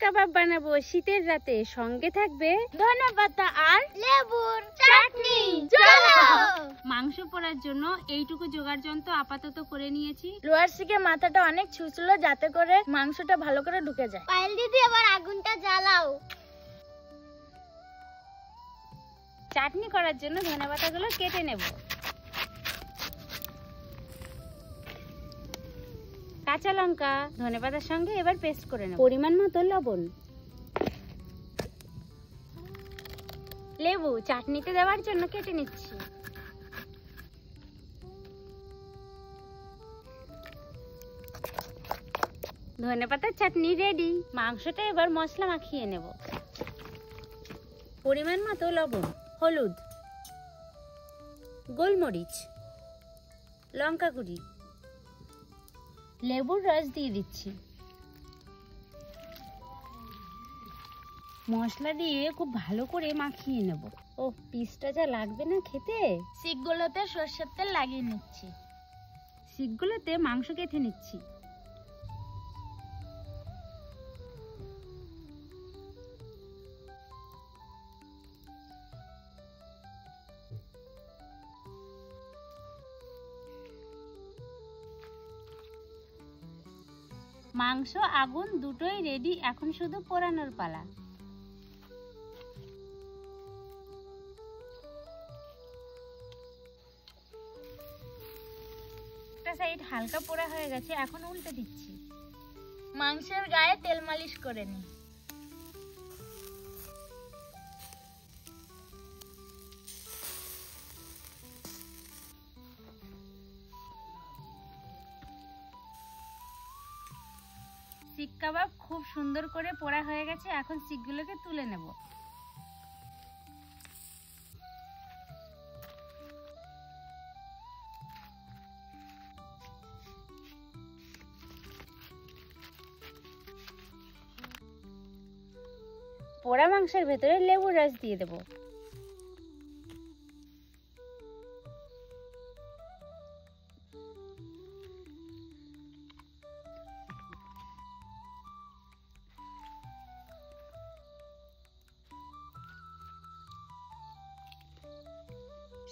কাবাব বানাবো শীতের রাতে, সঙ্গে থাকবে ধনেপাতা আর লেবুর চাটনি। চলো। মাংস পোড়ার জন্য এইটুকু জোগাড় যন্ত্র আপাতত করে নিয়েছি। লোহার শিকে মাথাটা অনেক ছুঁচল যাতে করে মাংসটা ভালো করে ঢুকে যায়। পায়েল দিদি এবার আগুনটা জ্বালাও। চাটনি করার জন্য ধনেপাতাগুলো কেটে নেব। কাঁচা লঙ্কা ধনেপাতার সঙ্গে এবার পেস্ট করে নেব। পরিমাণ মতো লবণ, লেবু চাটনিতে দেওয়ার জন্য কেটে নিচ্ছি। ধনেপাতার চাটনি রেডি। মাংসটা এবার মশলা মাখিয়ে নেব। পরিমাণ মতো লবণ, হলুদ, গোলমরিচ, লঙ্কা গুঁড়ি, লেবুর রস দিয়ে দিচ্ছি। মশলা দিয়ে খুব ভালো করে মাখিয়ে নেব। ও পিসটা যা লাগবে না খেতে। শিকগুলোতে সরষের তেল লাগিয়ে নিচ্ছি। শিকগুলোতে মাংস কেটে নিচ্ছি। মাংস আগুন দুটোই রেডি, এখন শুধু পোড়ানোর পালা। একটা সাইড হালকা পোড়া হয়ে গেছে, এখন উল্টে দিচ্ছি। মাংসের গায়ে তেল মালিশ করে নিই। শিক কাবাব খুব সুন্দর করে পোড়া হয়ে গেছে, এখন শিকগুলোকে তুলে নেব। পোড়া মাংসের ভেতরে লেবুর রস দিয়ে দেব।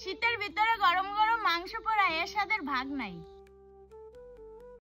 শীতের ভিতরে গরম গরম মাংস পোড়া এর স্বাদের ভাগ নাই।